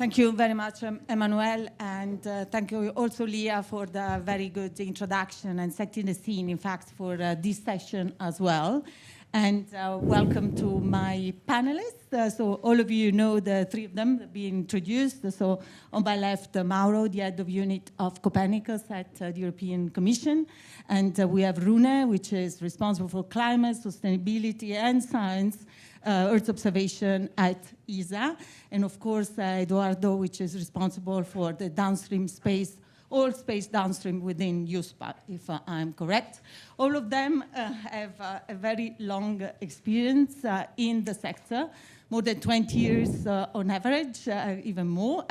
Thank you very much, Emmanuel, and thank you also, Leah, for the very good introduction and setting the scene, in fact, for this session as well. And welcome to my panelists. So all of you know the three of them being introduced. So on my left, Mauro, the head of unit of Copernicus at the European Commission. And we have Rune, which is responsible for climate, sustainability, and science, Earth observation at ESA. And of course, Eduardo, which is responsible for the downstream space, all space downstream within USPA, if I'm correct. All of them have a very long experience in the sector, more than 20 years on average, even more,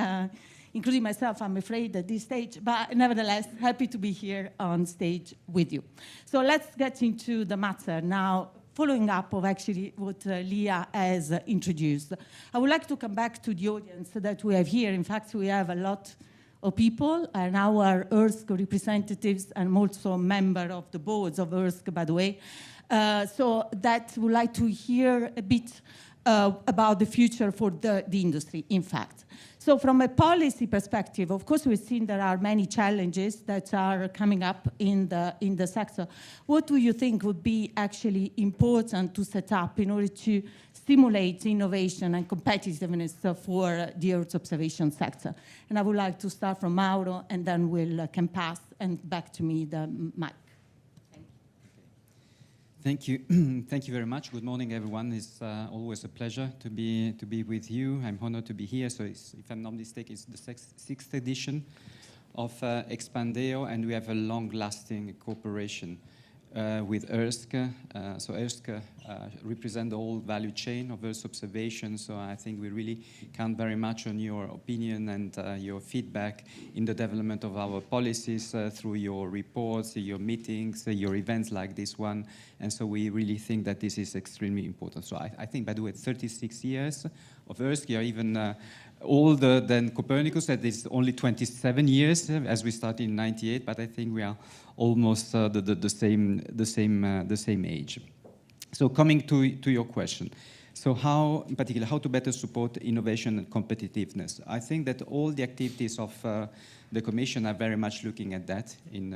including myself, I'm afraid, at this stage, but nevertheless, happy to be here on stage with you. So let's get into the matter now. Following up of actually what Leah has introduced, I would like to come back to the audience that we have here. In fact, we have a lot of people, and our ERSC representatives, and I'm also a member of the boards of ERSC, by the way. So that would like to hear a bit about the future for the industry, in fact. So from a policy perspective, of course, we've seen there are many challenges that are coming up in the sector. What do you think would be actually important to set up in order to stimulate innovation and competitiveness for the Earth observation sector? And I would like to start from Mauro, and then we'll can pass and back to me the mic. Thank you. Thank you very much. Good morning, everyone. It's always a pleasure to be with you. I'm honored to be here. So if I'm not mistaken, it's the sixth edition of EXPANDEO, and we have a long-lasting cooperation with ERSC. So ERSC represent the whole value chain of Earth observation. So I think we really count very much on your opinion and your feedback in the development of our policies through your reports, your meetings, your events like this one. And so we really think that this is extremely important. So I think, by the way, 36 years of ERSC are even older than Copernicus. That is only 27 years, as we started in '98. But I think we are almost the same age. So coming to your question, so how, in particular, how to better support innovation and competitiveness? I think that all the activities of the Commission are very much looking at that in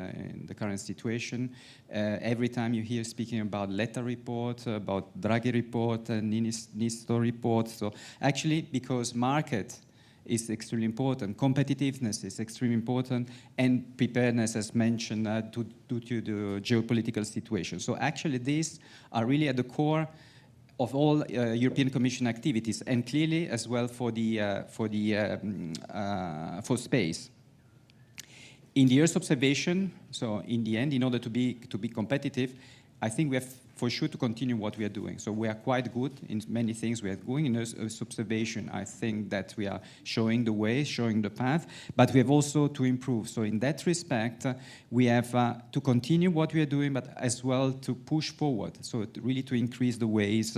the current situation. Every time you hear speaking about Letta report, about Draghi report, Nisto report, so actually because market is extremely important, competitiveness is extremely important, and preparedness, as mentioned, due to the geopolitical situation. So actually these are really at the core of all European Commission activities, and clearly as well for space. In the Earth observation, so in the end, in order to be competitive, I think we have for sure to continue what we are doing. So we are quite good in many things we are doing. In Earth observation, I think that we are showing the way, showing the path, but we have also to improve. So in that respect, we have to continue what we are doing, but as well to push forward. So really to increase the ways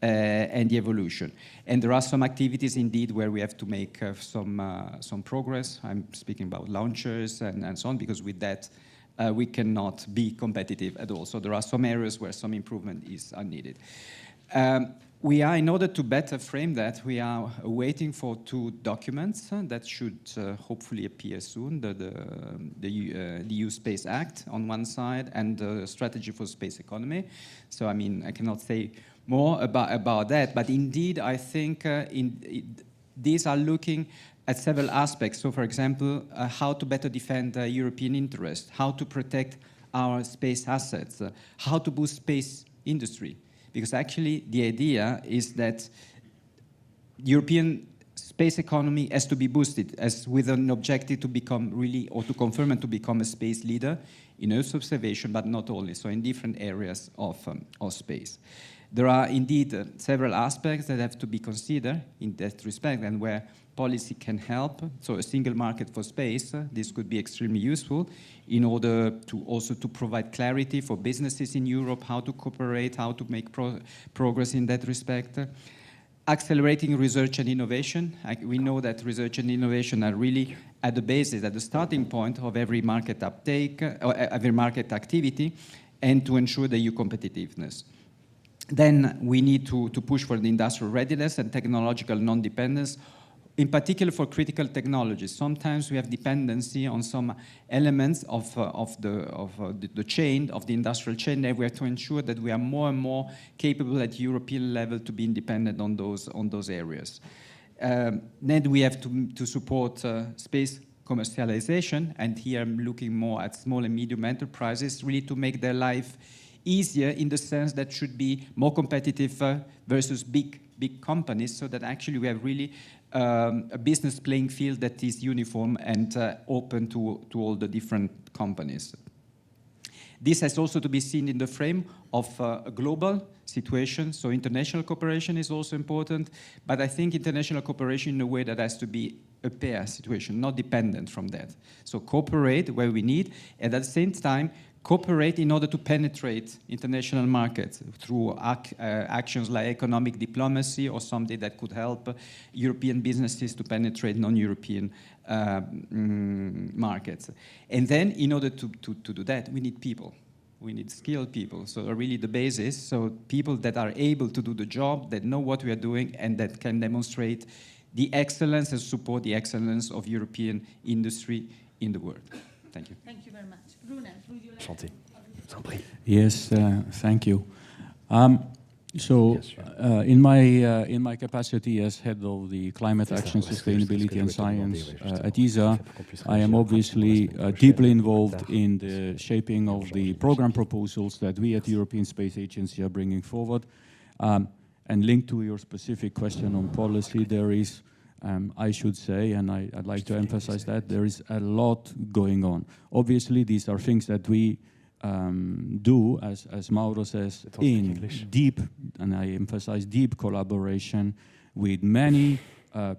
and the evolution. And there are some activities indeed where we have to make some progress. I'm speaking about launchers and so on, because with that, we cannot be competitive at all. So there are some areas where some improvement is needed. We are, in order to better frame that, we are waiting for two documents that should hopefully appear soon, the EU Space Act on one side and the Strategy for Space Economy. So, I mean, I cannot say more about that, but indeed, I think these are looking at several aspects. So, for example, how to better defend European interest, how to protect our space assets, how to boost space industry. Because actually the idea is that European space economy has to be boosted as with an objective to become really, or to confirm and to become a space leader in Earth observation, but not only, so in different areas of space. There are indeed several aspects that have to be considered in that respect and where policy can help. So a single market for space, this could be extremely useful in order to also to provide clarity for businesses in Europe, how to cooperate, how to make progress in that respect. Accelerating research and innovation. We know that research and innovation are really at the basis, at the starting point of every market uptake, or every market activity, and to ensure the EU competitiveness. Then we need to push for the industrial readiness and technological non-dependence in particular for critical technologies. Sometimes we have dependency on some elements of the chain, of the industrial chain, and we have to ensure that we are more and more capable at European level to be independent on those areas. Then we have to support space commercialization, and here I'm looking more at small and medium enterprises, really to make their life easier in the sense that should be more competitive versus big companies, so that actually we have really a business playing field that is uniform and open to all the different companies. This has also to be seen in the frame of a global situation, so international cooperation is also important, but I think international cooperation in a way that has to be a pair situation, not dependent from that. So cooperate where we need, and at the same time, cooperate in order to penetrate international markets through actions like economic diplomacy or something that could help European businesses to penetrate non-European markets. And then in order to do that, we need people. We need skilled people, so really the basis, so people that are able to do the job, that know what we are doing, and that can demonstrate the excellence and support the excellence of European industry in the world. Thank you. Thank you very much. Brunel, would you like to... Yes, thank you. In my capacity as head of the Climate Action, Sustainability and Science at ESA, I am obviously deeply involved in the shaping of the program proposals that we at the European Space Agency are bringing forward. And linked to your specific question on policy, there is, I should say, and I'd like to emphasize that, there is a lot going on. Obviously, these are things that we do, as Mauro says, in deep, and I emphasize deep collaboration with many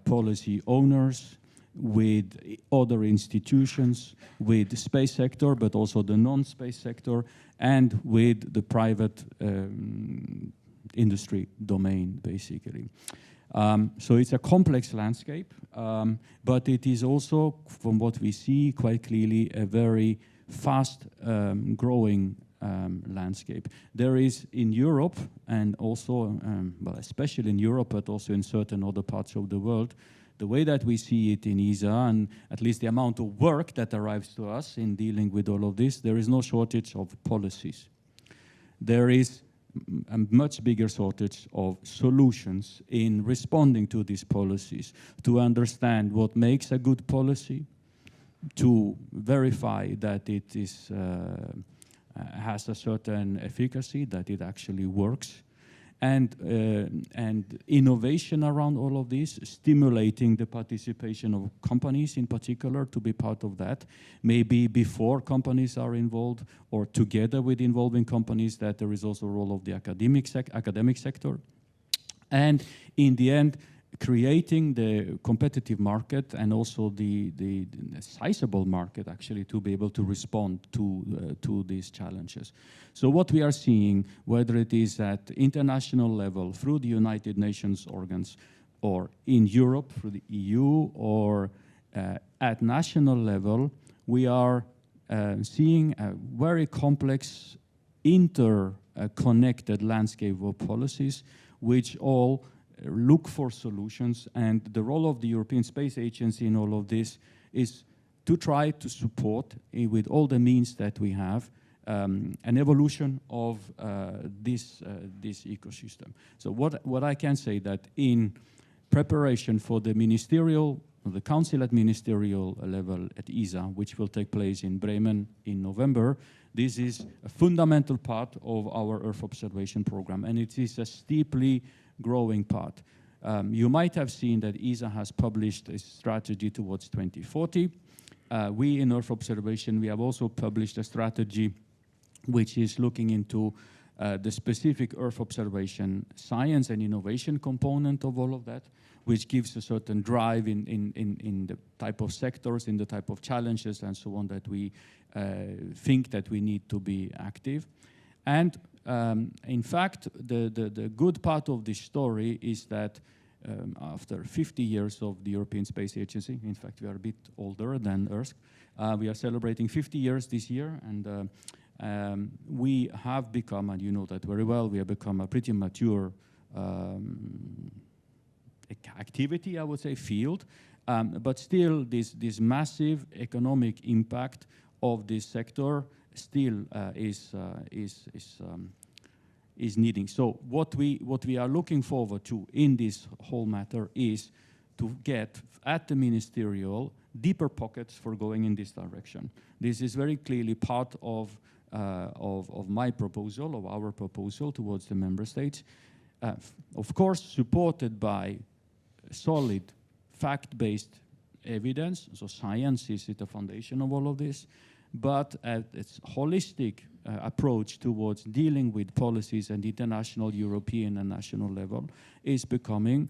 policy owners, with other institutions, with the space sector, but also the non-space sector, and with the private industry domain, basically. So it's a complex landscape, but it is also, from what we see quite clearly, a very fast growing landscape. There is in Europe, and also, well, especially in Europe, but also in certain other parts of the world, the way that we see it in ESA, and at least the amount of work that arrives to us in dealing with all of this, there is no shortage of policies. There is a much bigger shortage of solutions in responding to these policies, to understand what makes a good policy, to verify that it is, has a certain efficacy, that it actually works, and innovation around all of this, stimulating the participation of companies in particular to be part of that, maybe before companies are involved or together with involving companies, that there is also a role of the academic sector. And in the end, creating the competitive market and also the sizable market actually to be able to respond to these challenges. So what we are seeing, whether it is at international level through the United Nations organs, or in Europe through the EU, or at national level, we are seeing a very complex interconnected landscape of policies which all look for solutions, and the role of the European Space Agency in all of this is to try to support, with all the means that we have, an evolution of this ecosystem. So what I can say that in preparation for the ministerial, the council at ministerial level at ESA, which will take place in Bremen in November, this is a fundamental part of our Earth observation program, and it is a steeply growing part. You might have seen that ESA has published a strategy towards 2040. We in Earth observation, we have also published a strategy which is looking into the specific Earth observation science and innovation component of all of that, which gives a certain drive in the type of sectors, in the type of challenges and so on that we think that we need to be active. And in fact, the good part of this story is that after 50 years of the European Space Agency, in fact, we are a bit older than Earth, we are celebrating 50 years this year, and we have become, and you know that very well, we have become a pretty mature activity, I would say, field, but still this massive economic impact of this sector still is needing. So what we are looking forward to in this whole matter is to get at the ministerial deeper pockets for going in this direction. This is very clearly part of my proposal, of our proposal towards the member states. Of course, supported by solid fact-based evidence, so science is at the foundation of all of this, but its holistic approach towards dealing with policies at international, European and national level is becoming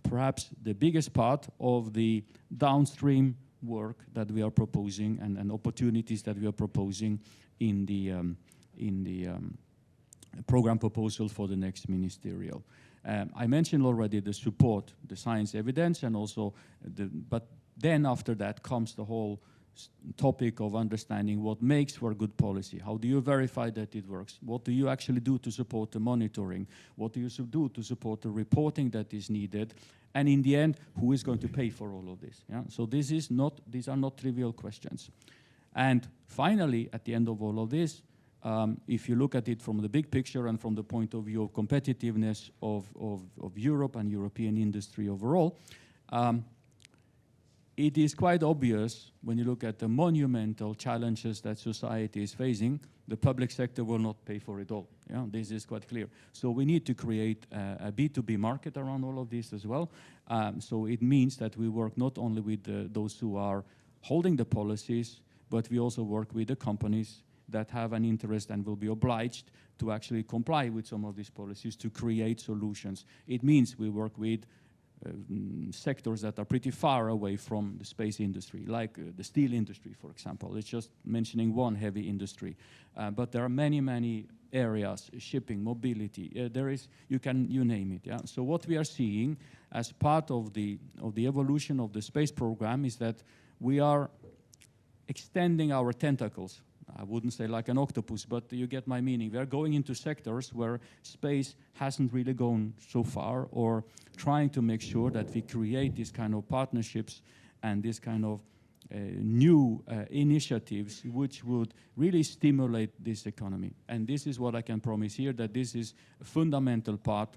perhaps the biggest part of the downstream work that we are proposing and opportunities that we are proposing in the program proposal for the next ministerial. I mentioned already the support, the science evidence, and also but then after that comes the whole topic of understanding what makes for good policy. How do you verify that it works? What do you actually do to support the monitoring? What do you do to support the reporting that is needed? And in the end, who is going to pay for all of this? Yeah? So these are not trivial questions. And finally, at the end of all of this, if you look at it from the big picture and from the point of view of competitiveness of Europe and European industry overall, it is quite obvious when you look at the monumental challenges that society is facing, the public sector will not pay for it all. Yeah, this is quite clear. So we need to create a B2B market around all of this as well. So it means that we work not only with those who are holding the policies, but we also work with the companies that have an interest and will be obliged to actually comply with some of these policies to create solutions. It means we work with sectors that are pretty far away from the space industry, like the steel industry, for example. It's just mentioning one heavy industry. But there are many, many areas, shipping, mobility, you name it. Yeah? So what we are seeing as part of the evolution of the space program is that we are extending our tentacles. I wouldn't say like an octopus, but you get my meaning. We're going into sectors where space hasn't really gone so far, or trying to make sure that we create these kind of partnerships and this kind of new initiatives which would really stimulate this economy. And this is what I can promise here, that this is a fundamental part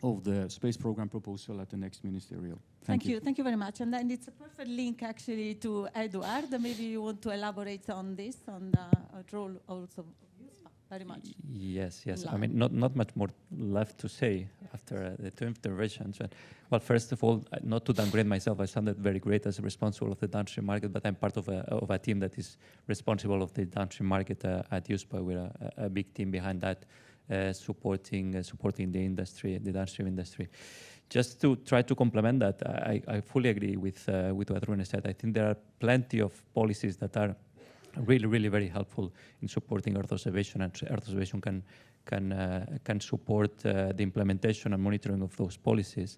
of the space program proposal at the next ministerial. Thank you. Thank you very much. And then it's a perfect link actually to Eduard. Maybe you want to elaborate on this, on the role also of ESPA. Very much. Yes. I mean, not much more left to say after the two interventions. Well, first of all, not to downgrade myself, I sounded very great as responsible of the downstream market, but I'm part of a team that is responsible of the downstream market at ESPA. We're a big team behind that. Supporting the industry, the downstream industry. Just to try to complement that, I fully agree with what Rune said. I think there are plenty of policies that are really very helpful in supporting Earth observation, and Earth observation can support the implementation and monitoring of those policies.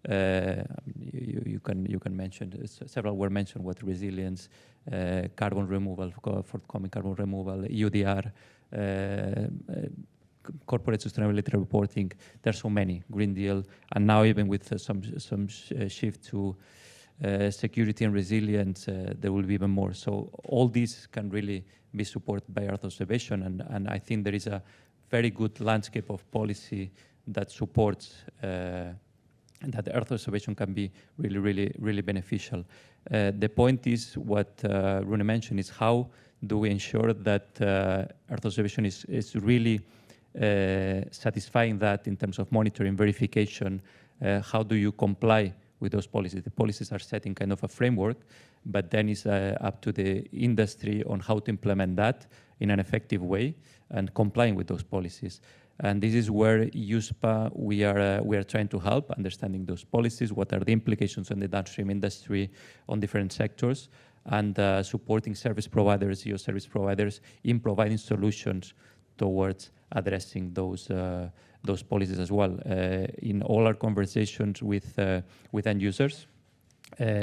You can mention, several were mentioned, what resilience, carbon removal, forthcoming carbon removal, UDR, corporate sustainability reporting. There's so many, Green Deal, and now even with some shift to security and resilience, there will be even more. So all these can really be supported by Earth observation, and I think there is a very good landscape of policy that supports that Earth observation can be really beneficial. The point is what Rune mentioned is how do we ensure that Earth observation is really satisfying that in terms of monitoring, verification. How do you comply with those policies? The policies are setting kind of a framework, but then it's up to the industry on how to implement that in an effective way and complying with those policies. And this is where ESPA, we are trying to help understanding those policies, what are the implications on the downstream industry, on different sectors, and supporting service providers, EO service providers, in providing solutions towards addressing those policies as well. In all our conversations with end users,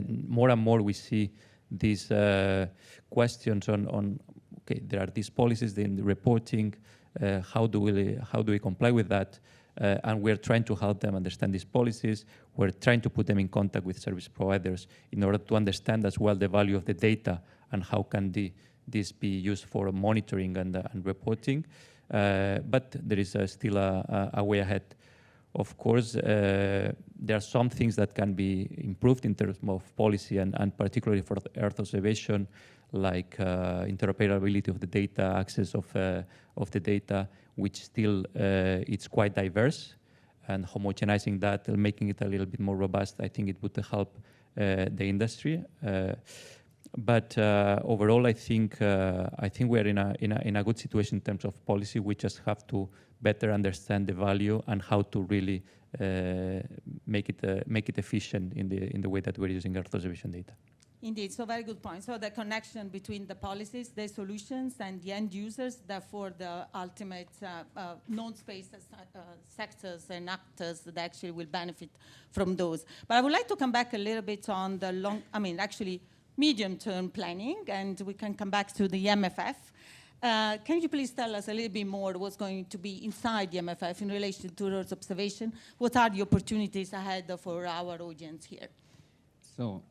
more and more we see these questions on okay, there are these policies in the reporting. How do we comply with that? and we're trying to help them understand these policies. We're trying to put them in contact with service providers in order to understand as well the value of the data and how can this be used for monitoring and reporting. But there is still a way ahead. Of course, there are some things that can be improved in terms of policy and particularly for Earth observation, like interoperability of the data, access of the data, which still it's quite diverse, and homogenizing that and making it a little bit more robust, I think it would help the industry. But overall, I think we're in a good situation in terms of policy. We just have to better understand the value and how to really make it efficient in the way that we're using Earth observation data. Indeed, so very good point. So the connection between the policies, the solutions, and the end users, therefore the ultimate non-space sectors and actors that actually will benefit from those. But I would like to come back a little bit on the medium-term planning, and we can come back to the MFF. Can you please tell us a little bit more what's going to be inside the MFF in relation to Earth observation? What are the opportunities ahead for our audience here? So,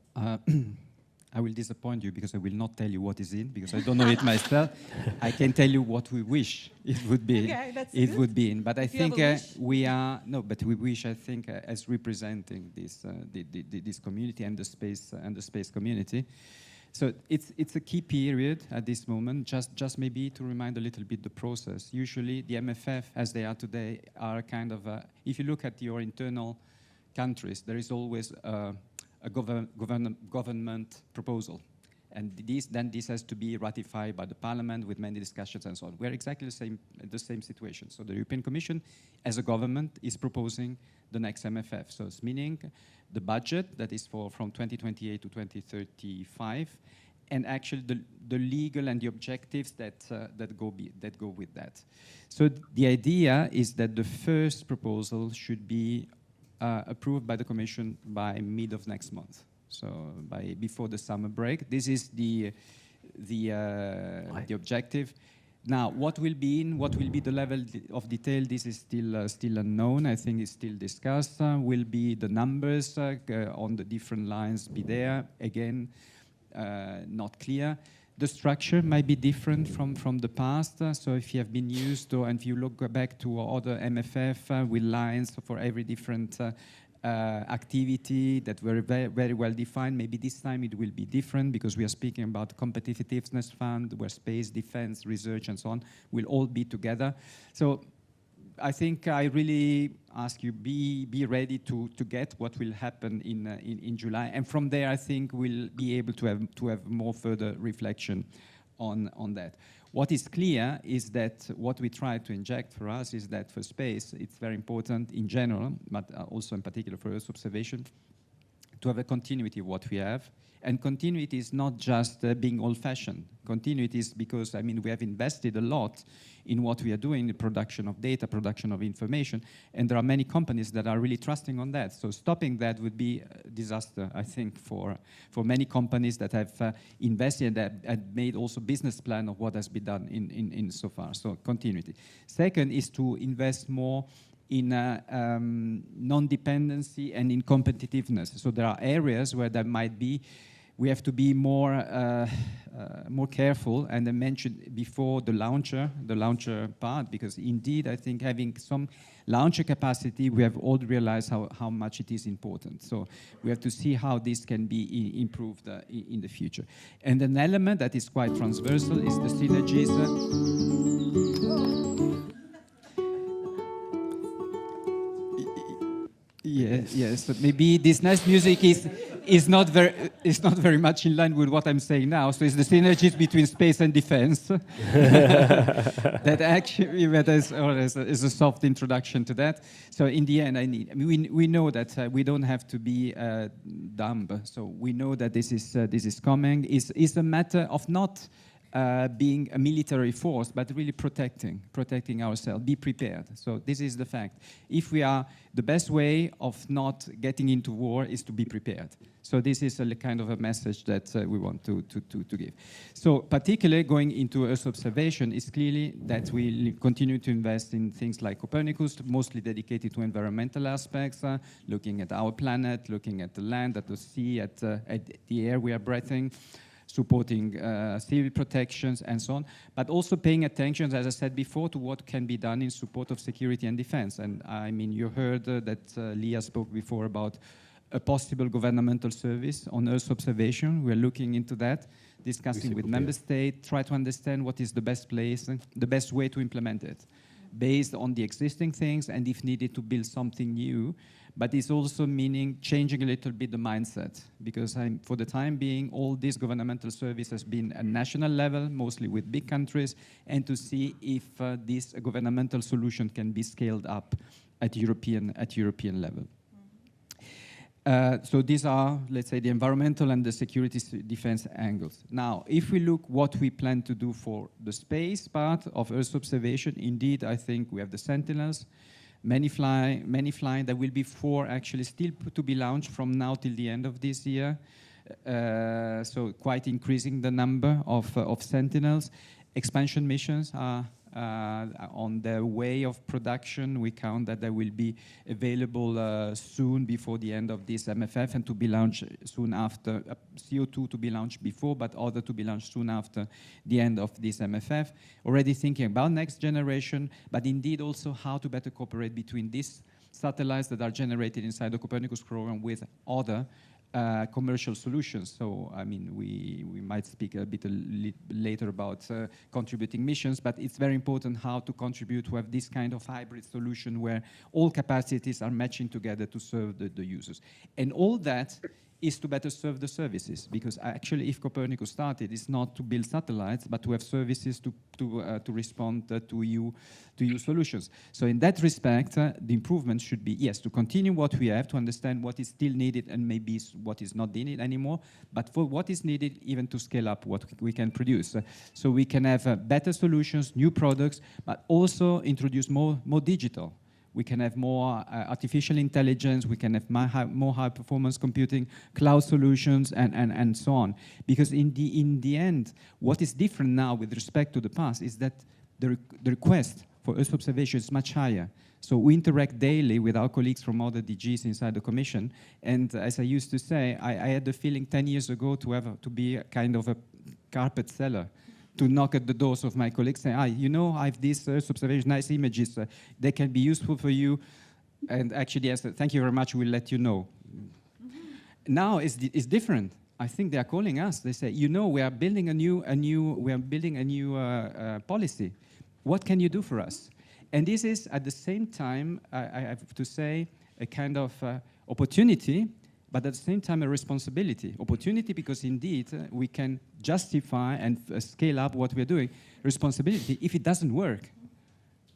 I will disappoint you because I will not tell you what is in, because I don't know it myself. I can tell you what we wish it would be. Okay, that's it good. would be in. But I think we wish, I think, as representing this community and the space community. So it's a key period at this moment. Just maybe to remind a little bit the process. Usually the MFF, as they are today, are kind of if you look at your internal countries, there is always a government proposal, and this has to be ratified by the parliament with many discussions and so on. We're exactly the same situation. So the European Commission, as a government, is proposing the next MFF. So it's meaning the budget that is from 2028 to 2035, and actually the legal and the objectives that go with that. So the idea is that the first proposal should be approved by the Commission by mid of next month, so before the summer break. This is the objective. Now, what will be the level of detail? This is still unknown. I think it's still discussed. Will be the numbers on the different lines be there? Again, not clear. The structure might be different from the past. So if you have been used to, and if you look back to other MFF with lines for every different activity that were very well defined, maybe this time it will be different, because we are speaking about competitiveness fund, where space, defense, research, and so on will all be together. So I think I really ask you, be ready to get what will happen in July, and from there I think we'll be able to have more further reflection on that. What is clear is that what we try to inject for us is that for space it's very important in general, but also in particular for Earth observation, to have a continuity of what we have. And continuity is not just being old-fashioned. Continuity is because, we have invested a lot in what we are doing, the production of data, production of information, and there are many companies that are really trusting on that. So stopping that would be a disaster, I think, for many companies that have invested and that made also business plan of what has been done in so far. So continuity. Second is to invest more in non-dependency and in competitiveness. So there are areas where there might be, we have to be more careful. And I mentioned before the launcher part, because indeed I think having some launcher capacity, we have all realized how much it is important. So we have to see how this can be improved in the future. And an element that is quite transversal is the synergies. Yes, but maybe this nice music is not very much in line with what I'm saying now. So it's the synergies between space and defense that actually is a soft introduction to that. So in the end, we know that we don't have to be dumb. So we know that this is coming. It's a matter of not being a military force, but really protecting ourselves, be prepared. So this is the fact. If we are, the best way of not getting into war is to be prepared. So this is a kind of a message that we want to give. So particularly going into Earth observation is clearly that we continue to invest in things like Copernicus, mostly dedicated to environmental aspects, looking at our planet, looking at the land, at the sea, at the air we are breathing, supporting civil protections and so on, but also paying attention, as I said before, to what can be done in support of security and defense. And I mean, you heard that Leah spoke before about a possible governmental service on Earth observation. We're looking into that, discussing with member states, try to understand what is the best place, the best way to implement it, based on the existing things, and if needed to build something new. But it's also meaning changing a little bit the mindset, because for the time being, all this governmental service has been at national level, mostly with big countries, and to see if this governmental solution can be scaled up at European level. So these are, let's say, the environmental and the security defense angles. Now, if we look what we plan to do for the space part of Earth observation, indeed, I think we have the Sentinels, many flying. There will be 4 actually still to be launched from now till the end of this year. So quite increasing the number of Sentinels. Expansion missions are on the way of production. We count that they will be available soon before the end of this MFF, and to be launched soon after. CO2 to be launched before, but other to be launched soon after the end of this MFF. Already thinking about next generation, but indeed also how to better cooperate between these satellites that are generated inside the Copernicus program with other commercial solutions. So, I mean, we might speak a bit later about contributing missions, but it's very important how to contribute to have this kind of hybrid solution where all capacities are matching together to serve the users. And all that is to better serve the services, because actually if Copernicus started, it's not to build satellites, but to have services to respond to EU solutions. So in that respect, the improvement should be, yes, to continue what we have, to understand what is still needed and maybe what is not needed anymore, but for what is needed, even to scale up what we can produce. So we can have better solutions, new products, but also introduce more digital. We can have more artificial intelligence, we can have more high-performance computing, cloud solutions, and so on. Because in the end, what is different now with respect to the past is that the request for Earth observation is much higher. So we interact daily with our colleagues from other DGs inside the Commission, and as I used to say, I had the feeling 10 years ago to be a kind of a carpet seller, to knock at the doors of my colleagues, saying, you know, I have these Earth observation, nice images, they can be useful for you. And actually, I said, thank you very much, we'll let you know. Now it's different. I think they are calling us. They say, you know, we are building a new policy. What can you do for us? And this is, at the same time, I have to say, a kind of opportunity, but at the same time a responsibility. Opportunity because indeed we can justify and scale up what we're doing. Responsibility, if it doesn't work,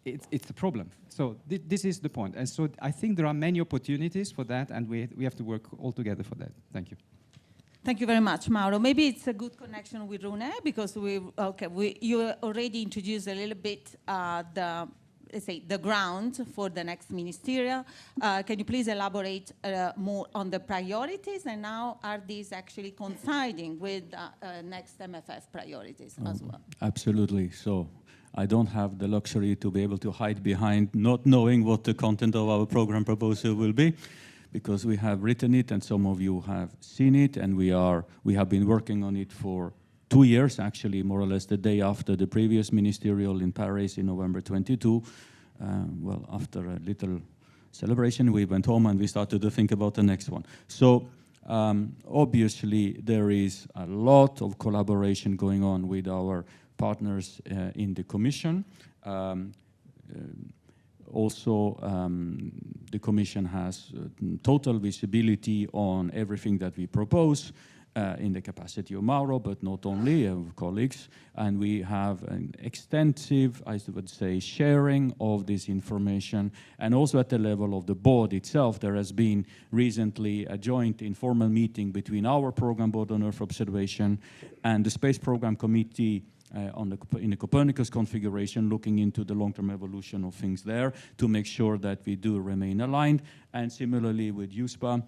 it's a problem. So this is the point. And so I think there are many opportunities for that, and we have to work all together for that. Thank you. Thank you very much, Mauro. Maybe it's a good connection with Rune, because you already introduced a little bit let's say, the ground for the next ministerial. Can you please elaborate more on the priorities, and how are these actually coinciding with next MFF priorities as well? Absolutely. So I don't have the luxury to be able to hide behind not knowing what the content of our program proposal will be, because we have written it and some of you have seen it, and we have been working on it for 2 years, actually, more or less the day after the previous ministerial in Paris in November 22. Well, after a little celebration, we went home and we started to think about the next one. So obviously, there is a lot of collaboration going on with our partners in the Commission. Also, the Commission has total visibility on everything that we propose in the capacity of Mauro, but not only, of colleagues. And we have an extensive, I would say, sharing of this information. And also at the level of the board itself, there has been recently a joint informal meeting between our program board on Earth observation and the Space Program Committee in the Copernicus configuration, looking into the long-term evolution of things there to make sure that we do remain aligned. And similarly with EUSPA,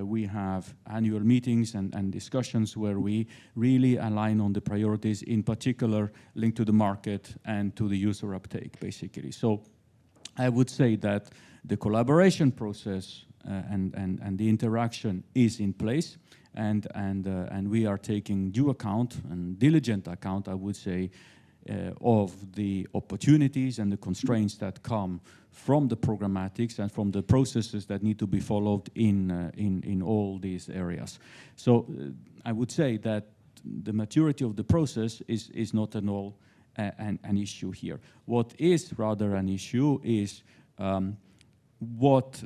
we have annual meetings and discussions where we really align on the priorities, in particular linked to the market and to the user uptake, basically. So I would say that the collaboration process and the interaction is in place, and we are taking due account and diligent account, I would say, of the opportunities and the constraints that come from the programmatics and from the processes that need to be followed in all these areas. So I would say that the maturity of the process is not at all an issue here. What is rather an issue is what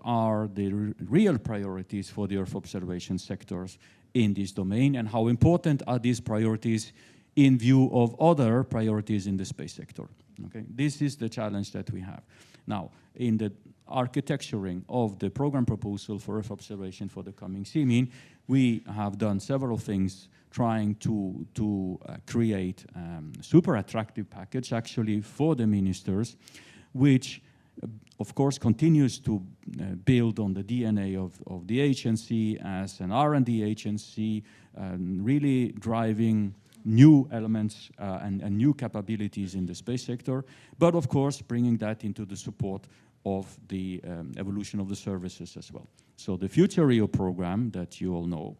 are the real priorities for the Earth observation sectors in this domain, and how important are these priorities in view of other priorities in the space sector. Okay? This is the challenge that we have. Now, in the architecturing of the program proposal for Earth observation for the coming CMIN, we have done several things trying to create super attractive package actually for the ministers, which of course continues to build on the DNA of the agency as an R&D agency, really driving new elements and new capabilities in the space sector, but of course bringing that into the support of the evolution of the services as well. So the Future EO program that you all know,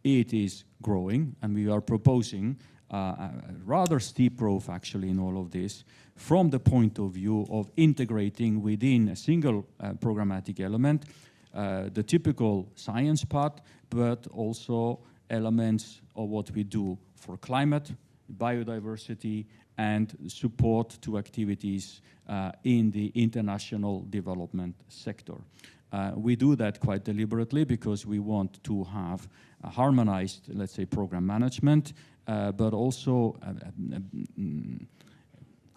it is growing, and we are proposing a rather steep growth actually in all of this from the point of view of integrating within a single programmatic element the typical science part, but also elements of what we do for climate, biodiversity, and support to activities in the international development sector. We do that quite deliberately because we want to have a harmonized, let's say, program management, but also,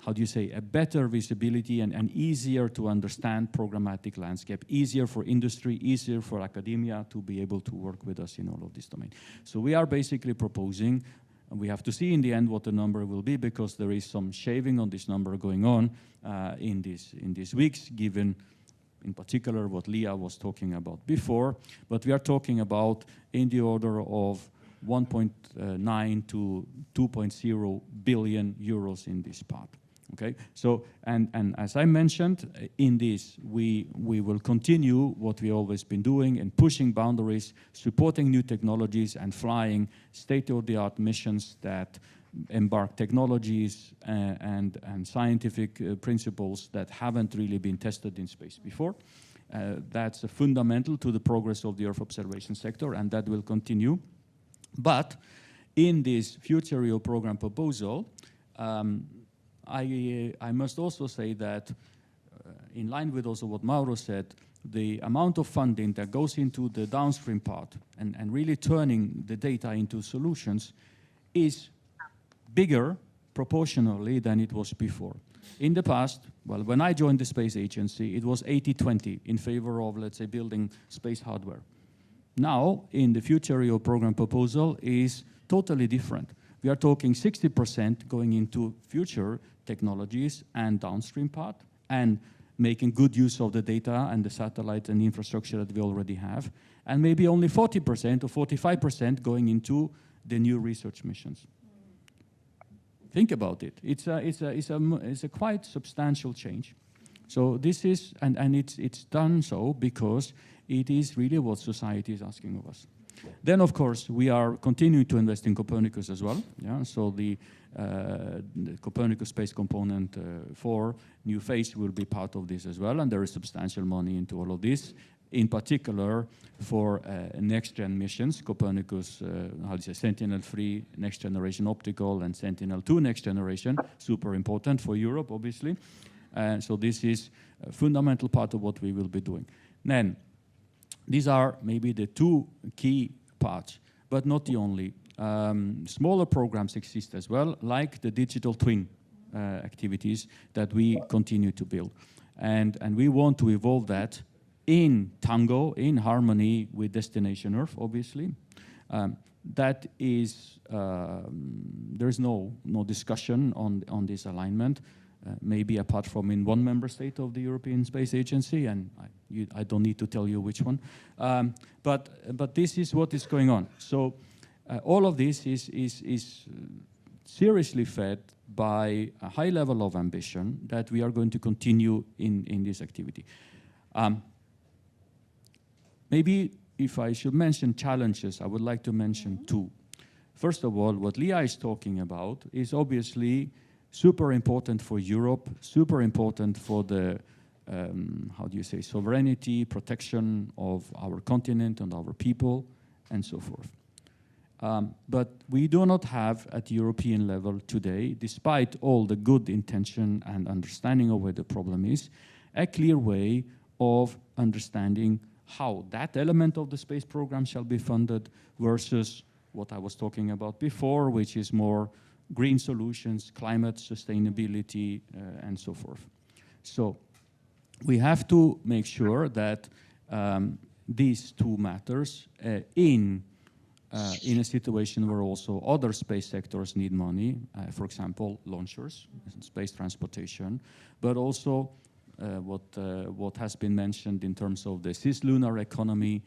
how do you say, a better visibility and easier to understand programmatic landscape, easier for industry, easier for academia to be able to work with us in all of this domain. So we are basically proposing, and we have to see in the end what the number will be, because there is some shaving on this number going on in these weeks, given in particular what Leah was talking about before. But we are talking about in the order of 1.9 to 2.0 billion euros in this part. Okay, so and as I mentioned, in this we will continue what we always been doing and pushing boundaries, supporting new technologies, and flying state-of-the-art missions that embark technologies and scientific principles that haven't really been tested in space before. That's fundamental to the progress of the Earth observation sector, and that will continue. But in this Future EO program proposal, I must also say that, in line with also what Mauro said, the amount of funding that goes into the downstream part and really turning the data into solutions is bigger proportionally than it was before. In the past, well, when I joined the space agency, it was 80-20 in favor of, let's say, building space hardware. Now, in the Future EO program proposal is totally different. We are talking 60% going into future technologies and downstream part, and making good use of the data and the satellite and the infrastructure that we already have, and maybe only 40% or 45% going into the new research missions. Think about it. It's a quite substantial change. So this is, and it's done so because it is really what society is asking of us. Then, of course, we are continuing to invest in Copernicus as well. Yeah? So the Copernicus space component for new phase will be part of this as well, and there is substantial money into all of this, in particular for next-gen missions, Copernicus, Sentinel-3 next-generation optical and Sentinel-2 next-generation, super important for Europe, obviously. So this is a fundamental part of what we will be doing. Then, these are maybe the two key parts, but not the only. Smaller programs exist as well, like the digital twin activities that we continue to build. And we want to evolve that in tango, in harmony with Destination Earth, obviously. that is, there is no discussion on this alignment, maybe apart from in one member state of the European Space Agency, and I don't need to tell you which one. But this is what is going on. So all of this is seriously fed by a high level of ambition that we are going to continue in this activity. Maybe if I should mention challenges, I would like to mention two. First of all, what Leah is talking about is obviously super important for Europe, super important for the, how do you say, sovereignty, protection of our continent and our people, and so forth. But we do not have at the European level today, despite all the good intention and understanding of where the problem is, a clear way of understanding how that element of the space program shall be funded versus what I was talking about before, which is more green solutions, climate sustainability, and so forth. So we have to make sure that these two matters in a situation where also other space sectors need money, for example, launchers, space transportation, but also what has been mentioned in terms of the cislunar economy.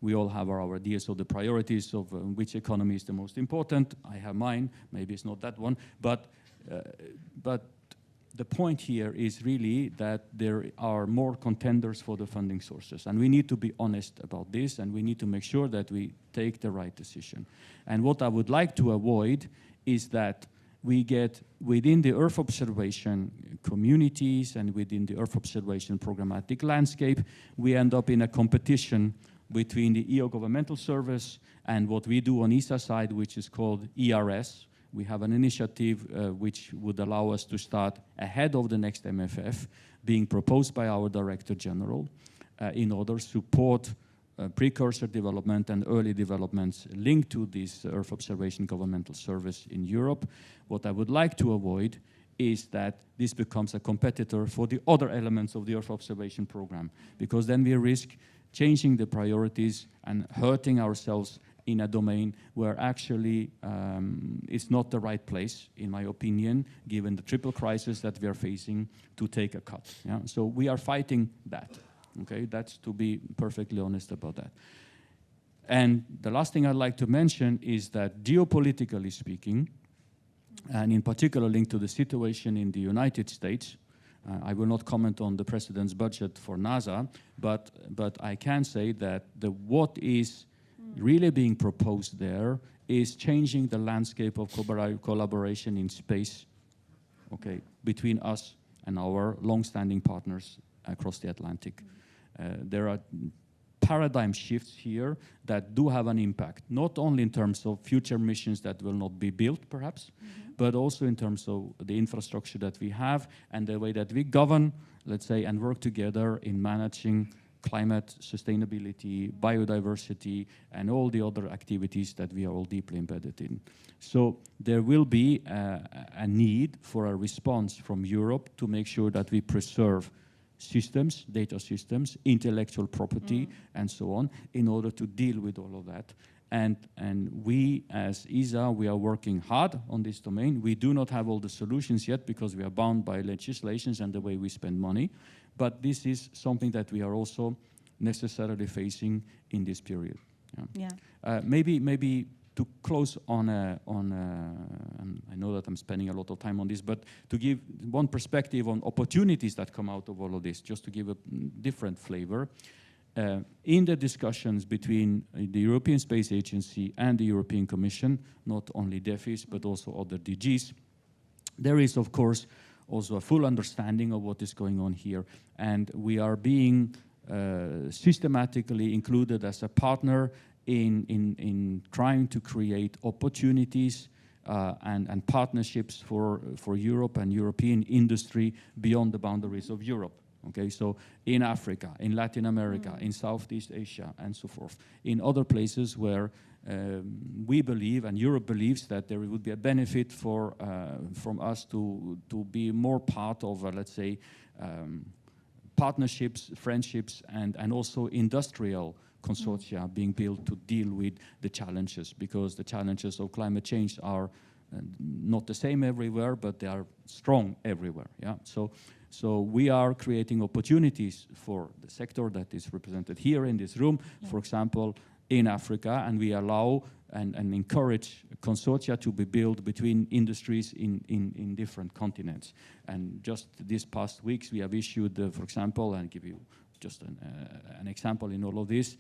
We all have our ideas of the priorities of which economy is the most important. I have mine, maybe it's not that one, but the point here is really that there are more contenders for the funding sources, and we need to be honest about this, and we need to make sure that we take the right decision. And what I would like to avoid is that we get within the Earth observation communities and within the Earth observation programmatic landscape, we end up in a competition between the EO governmental service and what we do on ESA side, which is called ERS. We have an initiative which would allow us to start ahead of the next MFF, being proposed by our Director General in order to support precursor development and early developments linked to this Earth observation governmental service in Europe. What I would like to avoid is that this becomes a competitor for the other elements of the Earth observation program, because then we risk changing the priorities and hurting ourselves in a domain where actually it's not the right place, in my opinion, given the triple crisis that we are facing, to take a cut. Yeah? So we are fighting that. Okay, that's to be perfectly honest about that. And the last thing I'd like to mention is that geopolitically speaking, and in particular linked to the situation in the United States, I will not comment on the president's budget for NASA, but I can say that what is really being proposed there is changing the landscape of collaboration in space, okay, between us and our long-standing partners across the Atlantic. There are paradigm shifts here that do have an impact, not only in terms of future missions that will not be built, perhaps, but also in terms of the infrastructure that we have and the way that we govern, let's say, and work together in managing climate, sustainability, biodiversity, and all the other activities that we are all deeply embedded in. So there will be a need for a response from Europe to make sure that we preserve systems, data systems, intellectual property, and so on, in order to deal with all of that. And we, as ESA, we are working hard on this domain. We do not have all the solutions yet because we are bound by legislations and the way we spend money. But this is something that we are also necessarily facing in this period. Yeah. Maybe to close on and I know that I'm spending a lot of time on this, but to give one perspective on opportunities that come out of all of this, just to give a different flavor. In the discussions between the European Space Agency and the European Commission, not only DEFIS, but also other DGs, there is, of course, also a full understanding of what is going on here. And we are being systematically included as a partner in trying to create opportunities and partnerships for Europe and European industry beyond the boundaries of Europe. Okay, so in Africa, in Latin America, in Southeast Asia, and so forth. In other places where we believe, and Europe believes, that there would be a benefit for from us to be more part of, let's say, partnerships, friendships, and also industrial consortia being built to deal with the challenges, because the challenges of climate change are not the same everywhere, but they are strong everywhere. Yeah. So we are creating opportunities for the sector that is represented here in this room, for example, in Africa, and we allow and encourage consortia to be built between industries in different continents. And just these past weeks, we have issued, for example, and give you just an example in all of this,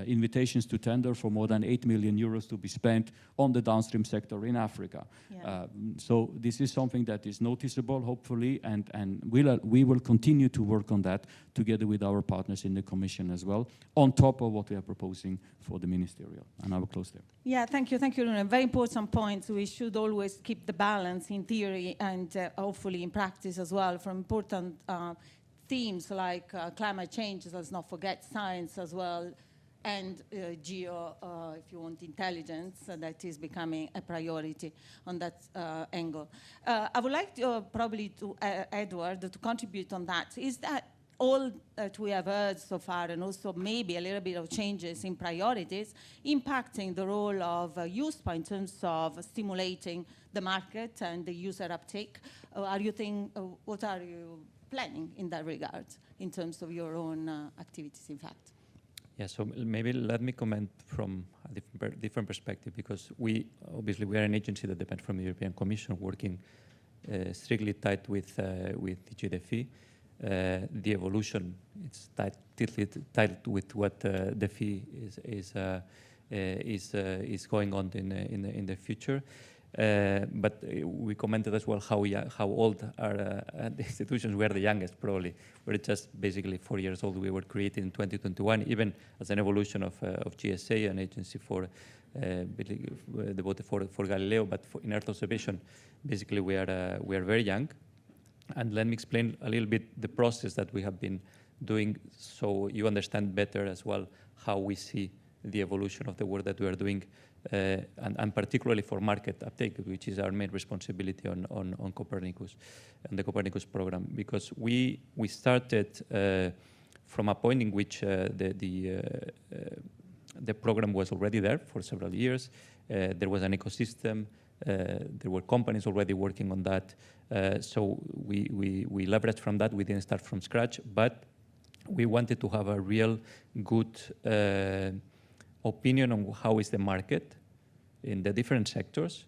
invitations to tender for more than 8 million euros to be spent on the downstream sector in Africa. Yeah. So this is something that is noticeable, hopefully, and we will continue to work on that together with our partners in the Commission as well, on top of what we are proposing for the ministerial. And I will close there. Yeah, thank you, Luna. Very important point. We should always keep the balance in theory and hopefully in practice as well for important themes like climate change, let's not forget science as well, and geo, if you want, intelligence, that is becoming a priority on that angle. I would like to probably to Edward to contribute on that. Is that all that we have heard so far, and also maybe a little bit of changes in priorities, impacting the role of USPA in terms of stimulating the market and the user uptake? What are you planning in that regard in terms of your own activities, in fact? Yeah, so maybe let me comment from a different perspective, because obviously we are an agency that depends from the European Commission, working strictly tied with DG. The evolution, it's tied with what DEFI is going on in the future. But we commented as well how old are the institutions. We are the youngest, probably. We're just basically 4 years old. We were created in 2021, even as an evolution of GSA, an agency for devoted for Galileo, but in Earth observation, basically we are very young. And let me explain a little bit the process that we have been doing, so you understand better as well how we see the evolution of the work that we are doing, and particularly for market uptake, which is our main responsibility on Copernicus and the Copernicus program. Because we started from a point in which the program was already there for several years. There was an ecosystem. There were companies already working on that. So we leveraged from that. We didn't start from scratch, but we wanted to have a real good opinion on how is the market in the different sectors,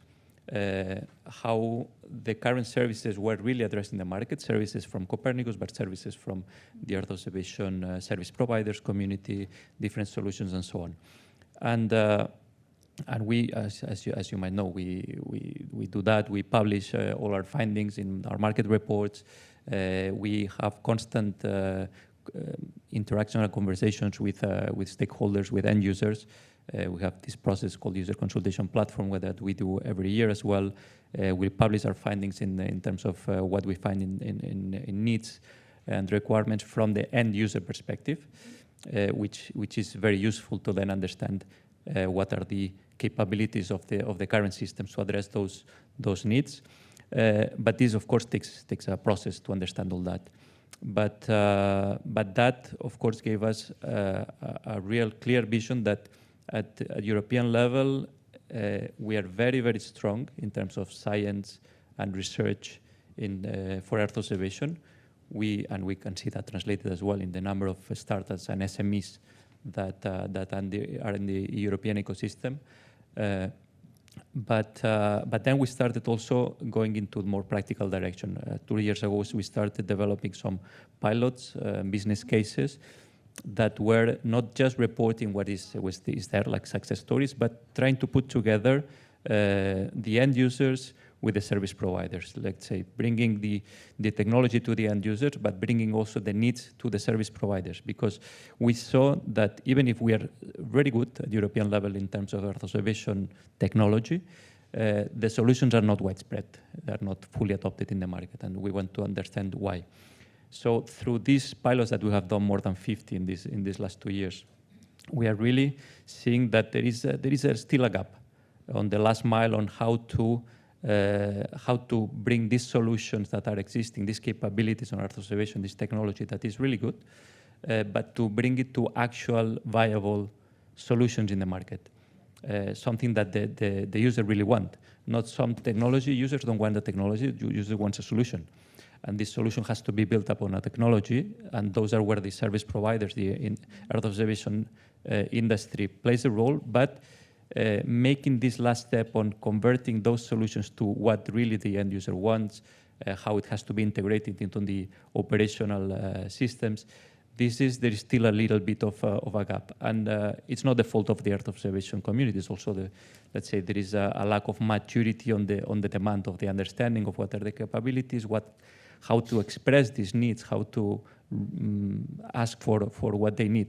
how the current services were really addressing the market, services from Copernicus, but services from the Earth observation service providers, community, different solutions, and so on. And we, as you might know, we do that. We publish all our findings in our market reports. We have constant interaction and conversations with stakeholders, with end users. We have this process called user consultation platform, that we do every year as well. We publish our findings in terms of what we find in needs and requirements from the end user perspective, which is very useful to then understand what are the capabilities of the current systems to address those needs. But this, of course, takes a process to understand all that. But that, of course, gave us a real clear vision that at European level, we are very, very strong in terms of science and research for Earth observation. We can see that translated as well in the number of startups and SMEs that are in the European ecosystem. But then we started also going into more practical direction. 2 years ago, we started developing some pilots, business cases, that were not just reporting what is there, like success stories, but trying to put together the end users with the service providers. Let's say bringing the technology to the end users, but bringing also the needs to the service providers. Because we saw that even if we are very good at European level in terms of Earth observation technology, the solutions are not widespread. They're not fully adopted in the market, and we want to understand why. So through these pilots that we have done, more than 50 in these last 2 years, we are really seeing that there is still a gap on the last mile on how to bring these solutions that are existing, these capabilities on Earth observation, this technology that is really good, but to bring it to actual viable solutions in the market, something that the user really want. Not some technology. Users don't want the technology. Users want a solution. And this solution has to be built upon a technology, and those are where the service providers, the Earth observation industry plays a role, but making this last step on converting those solutions to what really the end user wants, how it has to be integrated into the operational systems, there is still a little bit of a gap. And it's not the fault of the Earth observation community. It's also, let's say, there is a lack of maturity on the demand of the understanding of what are the capabilities, how to express these needs, how to ask for what they need.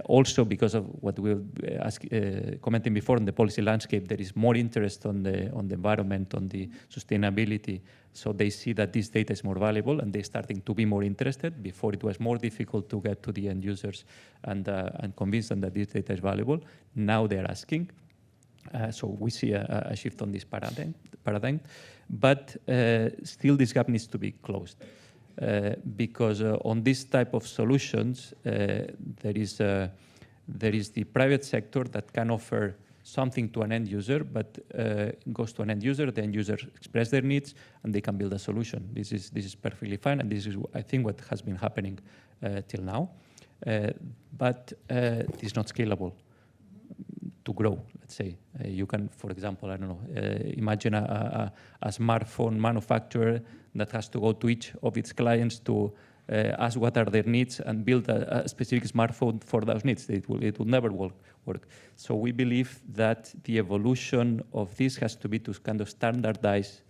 Also, because of what we were commenting before on the policy landscape, there is more interest on the environment, on the sustainability. So they see that this data is more valuable, and they're starting to be more interested. Before, it was more difficult to get to the end users and convince them that this data is valuable. Now they're asking. So we see a shift on this paradigm. But still, this gap needs to be closed. Because on this type of solutions, there is the private sector that can offer something to an end user, but it goes to an end user, the end user express their needs, and they can build a solution. This is perfectly fine, and this is, I think, what has been happening till now. But it's not scalable to grow, let's say. You can, for example, I don't know, imagine a smartphone manufacturer that has to go to each of its clients to ask what are their needs and build a specific smartphone for those needs. It will never work. So we believe that the evolution of this has to be to kind of standardize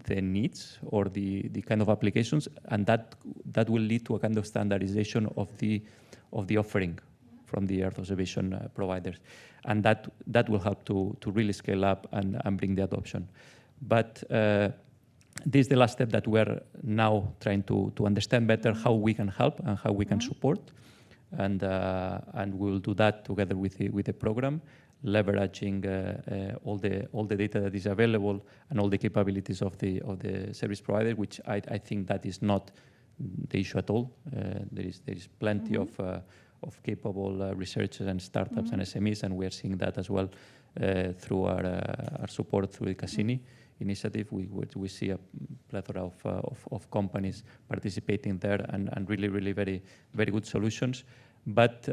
the needs or the kind of applications, and that will lead to a kind of standardization of the offering from the Earth observation providers. And that will help to really scale up and bring the adoption. But this is the last step that we're now trying to understand better how we can help and how we can support. And we'll do that together with the program, leveraging all the data that is available and all the capabilities of the service provider, which I think that is not the issue at all. There is plenty of capable researchers and startups and SMEs, and we are seeing that as well through our support through the Cassini initiative. We see a plethora of companies participating there and really very, very good solutions. But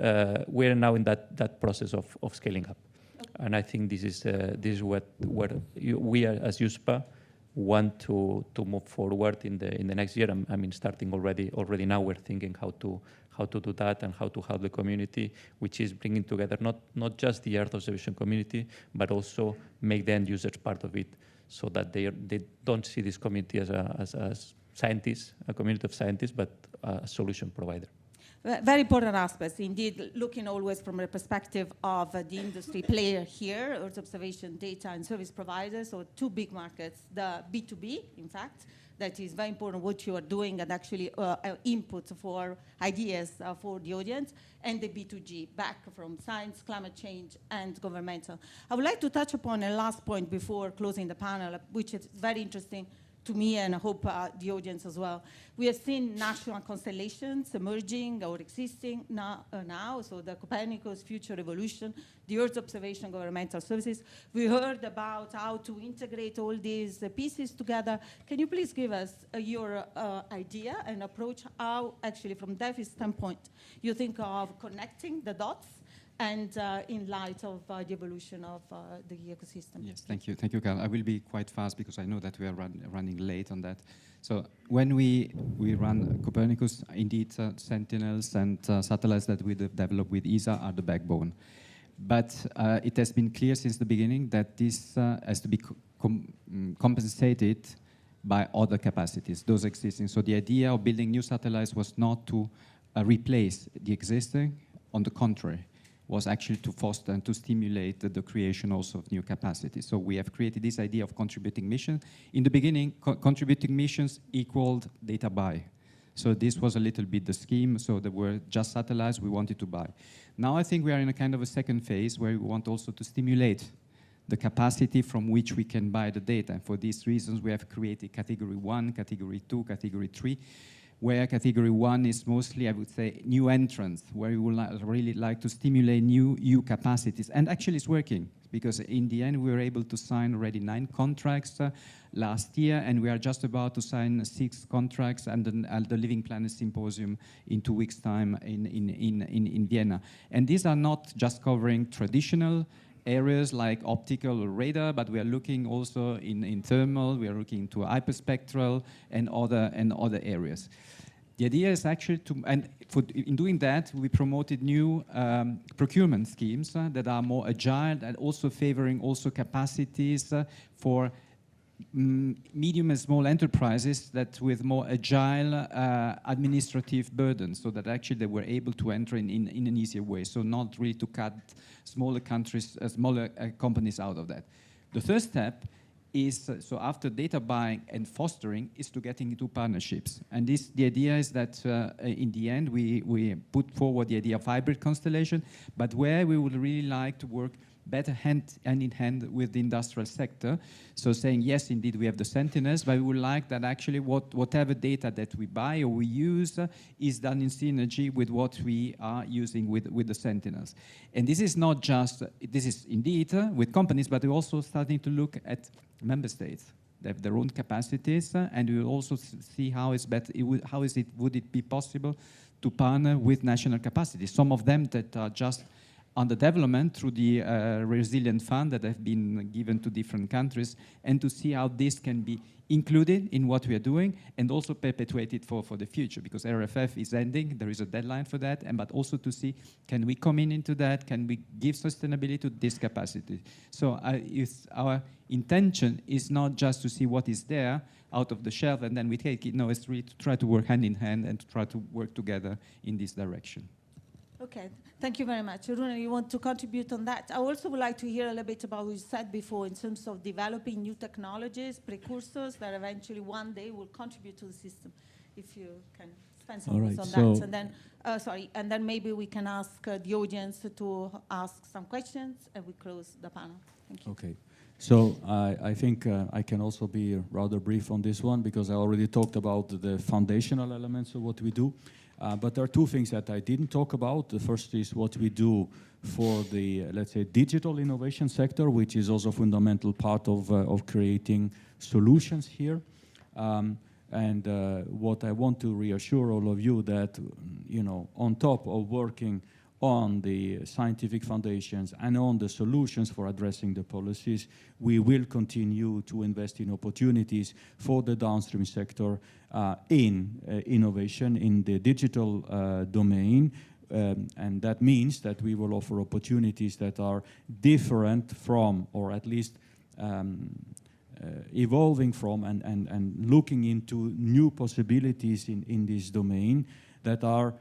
we're now in that process of scaling up. Okay. And I think this is where we as USPA want to move forward in the next year. I mean, starting already now, we're thinking how to do that and how to help the community, which is bringing together not just the Earth observation community, but also make the end users part of it, so that they don't see this community as scientists, a community of scientists, but a solution provider. Very important aspects, indeed, looking always from the perspective of the industry player here, Earth observation data and service providers, so two big markets, the B2B, in fact, that is very important what you are doing and actually input for ideas for the audience, and the B2G, back from science, climate change, and governmental. I would like to touch upon a last point before closing the panel, which is very interesting to me, and I hope the audience as well. We have seen national constellations emerging or existing now, so the Copernicus, Future Evolution, the Earth observation governmental services. We heard about how to integrate all these pieces together. Can you please give us your idea and approach how, actually, from DEFI's standpoint, you think of connecting the dots and in light of the evolution of the ecosystem? Yes, thank you, Carl. I will be quite fast because I know that we are running late on that. So when we run Copernicus, indeed, Sentinels and satellites that we develop with ESA are the backbone. But it has been clear since the beginning that this has to be compensated by other capacities, those existing. So the idea of building new satellites was not to replace the existing, on the contrary, was actually to foster and to stimulate the creation also of new capacity. So we have created this idea of contributing mission. In the beginning, contributing missions equaled data buy. So this was a little bit the scheme. So there were just satellites we wanted to buy. Now I think we are in a kind of a second phase where we want also to stimulate the capacity from which we can buy the data. And for these reasons, we have created category 1, category 2, category 3. where category 1 is mostly, I would say, new entrants, where we would really like to stimulate new EU capacities. And actually it's working, because in the end we were able to sign already 9 contracts last year, and we are just about to sign 6 contracts and the Living Planet Symposium in 2 weeks' time in Vienna. And these are not just covering traditional areas like optical or radar, but we are looking also in thermal, we are looking into hyperspectral and other areas. The idea is actually in doing that, we promoted new procurement schemes that are more agile and also favoring also capacities for medium and small enterprises that with more agile administrative burdens, so that actually they were able to enter in an easier way. So not really to cut smaller companies out of that. The third step is, so after data buying and fostering, is to getting into partnerships. And the idea is that in the end, we put forward the idea of hybrid constellation, but where we would really like to work better hand in hand with the industrial sector. So saying, yes, indeed, we have the Sentinels, but we would like that actually whatever data that we buy or we use is done in synergy with what we are using with the Sentinels. And this is not just, this is indeed with companies, but we're also starting to look at member states. They have their own capacities, and we will also see how it's better, would it be possible to partner with national capacities. Some of them that are just under development through the Resilient Fund that have been given to different countries, and to see how this can be included in what we are doing and also perpetuated for the future, because RFF is ending, there is a deadline for that, but also to see, can we come into that, can we give sustainability to this capacity? So our intention is not just to see what is there out of the shelf and then we take it, no, it's really to try to work hand in hand and to try to work together in this direction. Okay, thank you very much. Runa, you want to contribute on that? I also would like to hear a little bit about what you said before in terms of developing new technologies, precursors that eventually one day will contribute to the system. If you can spend some minutes on that. And then, and then maybe we can ask the audience to ask some questions and we close the panel. Thank you. Okay. So I think I can also be rather brief on this one because I already talked about the foundational elements of what we do. But there are 2 things that I didn't talk about. The first is what we do for the, let's say, digital innovation sector, which is also a fundamental part of creating solutions here. And what I want to reassure all of you that, you know, on top of working on the scientific foundations and on the solutions for addressing the policies, we will continue to invest in opportunities for the downstream sector in innovation in the digital domain. And that means that we will offer opportunities that are different from, or at least evolving from and looking into new possibilities in this domain that are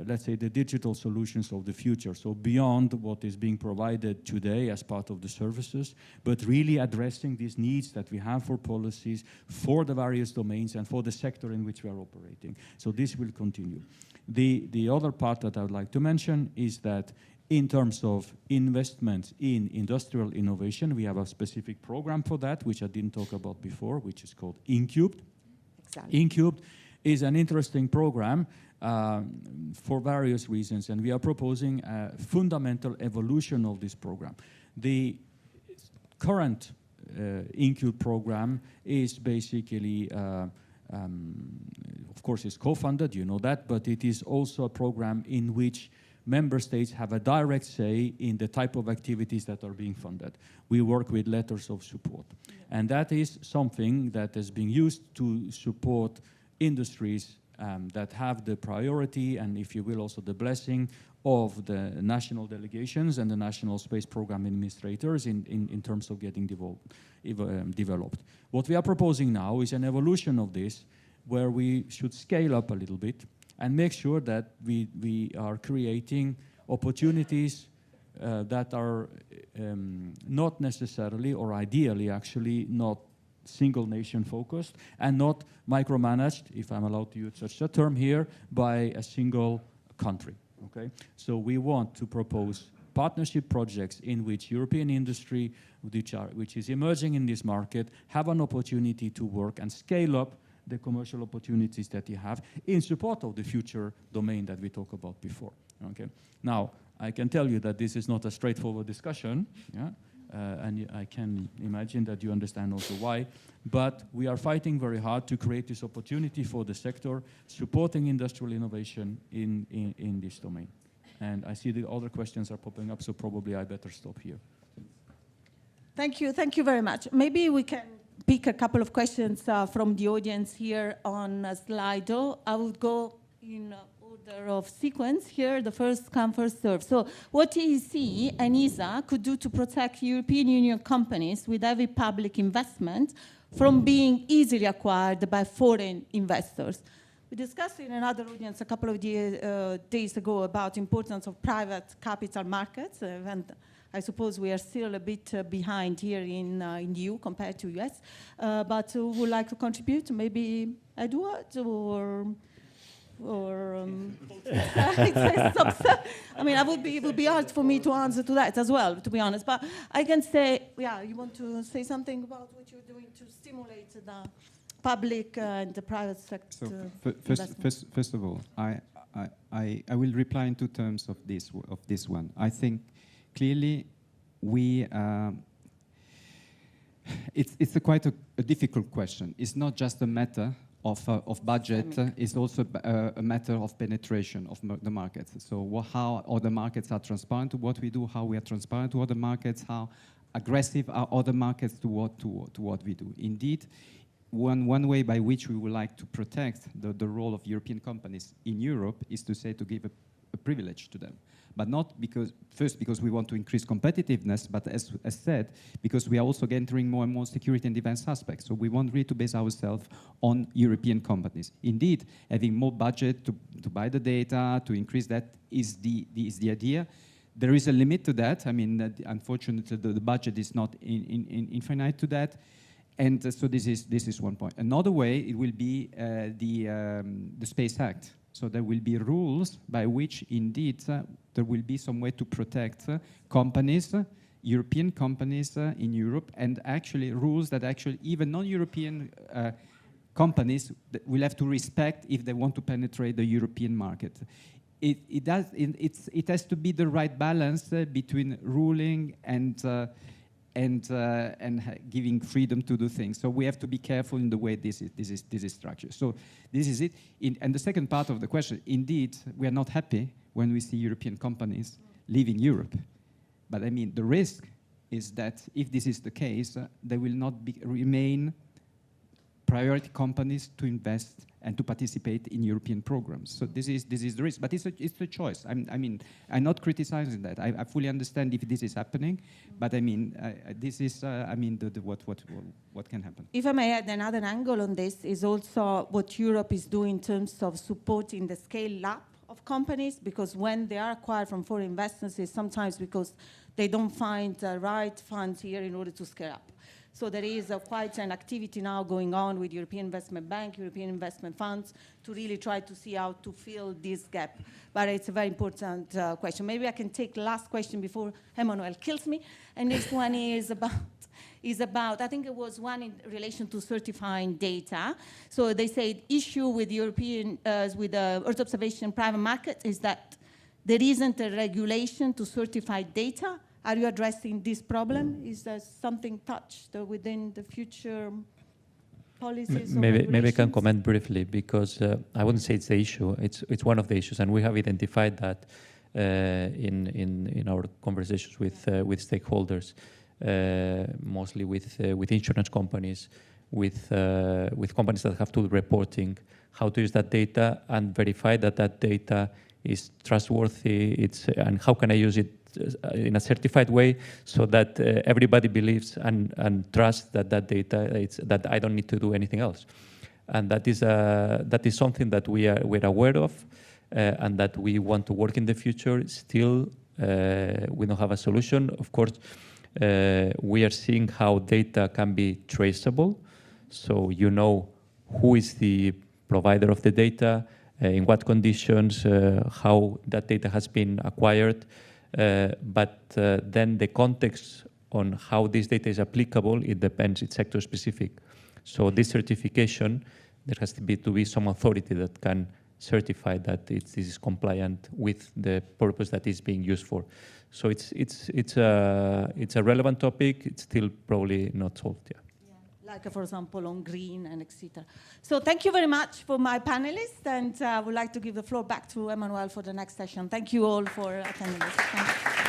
let's say, the digital solutions of the future. So beyond what is being provided today as part of the services, but really addressing these needs that we have for policies, for the various domains, and for the sector in which we are operating. So this will continue. The other part that I would like to mention is that in terms of investments in industrial innovation, we have a specific program for that, which I didn't talk about before, which is called InCubed. Exactly. InCubed is an interesting program for various reasons, and we are proposing a fundamental evolution of this program. The current InCubed program is basically, of course, it's co-funded, you know that, but it is also a program in which member states have a direct say in the type of activities that are being funded. We work with letters of support. And that is something that is being used to support industries that have the priority and, if you will, also the blessing of the national delegations and the national space program administrators in terms of getting developed. What we are proposing now is an evolution of this where we should scale up a little bit and make sure that we are creating opportunities that are not necessarily, or ideally actually, not single nation focused and not micromanaged, if I'm allowed to use such a term here, by a single country. Okay? So we want to propose partnership projects in which European industry, which is emerging in this market, have an opportunity to work and scale up the commercial opportunities that you have in support of the future domain that we talked about before. Okay. Now, I can tell you that this is not a straightforward discussion, yeah? And I can imagine that you understand also why. But we are fighting very hard to create this opportunity for the sector, supporting industrial innovation in this domain. And I see the other questions are popping up, so probably I better stop here. Thank you very much. Maybe we can pick a couple of questions from the audience here on Slido. I will go in order of sequence here, the first come, first serve. So what EEC and ESA could do to protect European Union companies with heavy public investment from being easily acquired by foreign investors. We discussed in another audience a couple of days ago about the importance of private capital markets, and I suppose we are still a bit behind here in the EU compared to US. But who would like to contribute? Maybe Edward or I mean, it would be hard for me to answer to that as well, to be honest. But I can say, yeah, you want to say something about what you're doing to stimulate the public and the private sector? So first of all, I will reply in two terms of this one. I think clearly it's quite a difficult question. It's not just a matter of budget, it's also a matter of penetration of the markets. So how other markets are transparent to what we do, how we are transparent to other markets, how aggressive are other markets to what we do. Indeed, one way by which we would like to protect the role of European companies in Europe is to say to give a privilege to them. But not because we want to increase competitiveness, but as said, because we are also entering more and more security and defense aspects. So we want really to base ourselves on European companies. Indeed, having more budget to buy the data, to increase that is the idea. There is a limit to that. I mean, unfortunately, the budget is not infinite to that. And so this is one point. Another way, it will be the Space Act. So there will be rules by which, indeed, there will be some way to protect companies, European companies in Europe, and actually rules that actually even non-European companies will have to respect if they want to penetrate the European market. It has to be the right balance between ruling and giving freedom to do things. So we have to be careful in the way this is structured. So this is it. And the second part of the question, indeed, we are not happy when we see European companies leaving Europe. But I mean, the risk is that if this is the case, there will not remain priority companies to invest and to participate in European programs. So this is the risk, but it's a choice. I mean, I'm not criticizing that. I fully understand if this is happening, but I mean, this is what can happen. If I may add another angle on this is also what Europe is doing in terms of supporting the scale-up of companies, because when they are acquired from foreign investors, it's sometimes because they don't find the right funds here in order to scale up. So there is quite an activity now going on with European Investment Bank, European investment funds, to really try to see how to fill this gap. But it's a very important question. Maybe I can take the last question before Emmanuel kills me. And this one is about, I think it was one in relation to certifying data. So they say issue with European, with the Earth observation private market is that there isn't a regulation to certify data. Are you addressing this problem? Is there something touched within the future policies? Maybe I can comment briefly, because I wouldn't say it's the issue. It's one of the issues, and we have identified that in our conversations with stakeholders, mostly with insurance companies, with companies that have to do reporting, how to use that data and verify that that data is trustworthy. And how can I use it in a certified way so that everybody believes and trusts that that data, that I don't need to do anything else. And that is something that we're aware of and that we want to work in the future. Still, we don't have a solution. Of course, we are seeing how data can be traceable. So you know who is the provider of the data, in what conditions, how that data has been acquired. But then the context on how this data is applicable, it depends, it's sector specific. So this certification there has to be some authority that can certify that this is compliant with the purpose that is being used for. So it's a relevant topic. It's still probably not solved. Yeah. Like, for example, on green and etc. So thank you very much for my panelists, and I would like to give the floor back to Emmanuel for the next session. Thank you all for attending this. Thank you.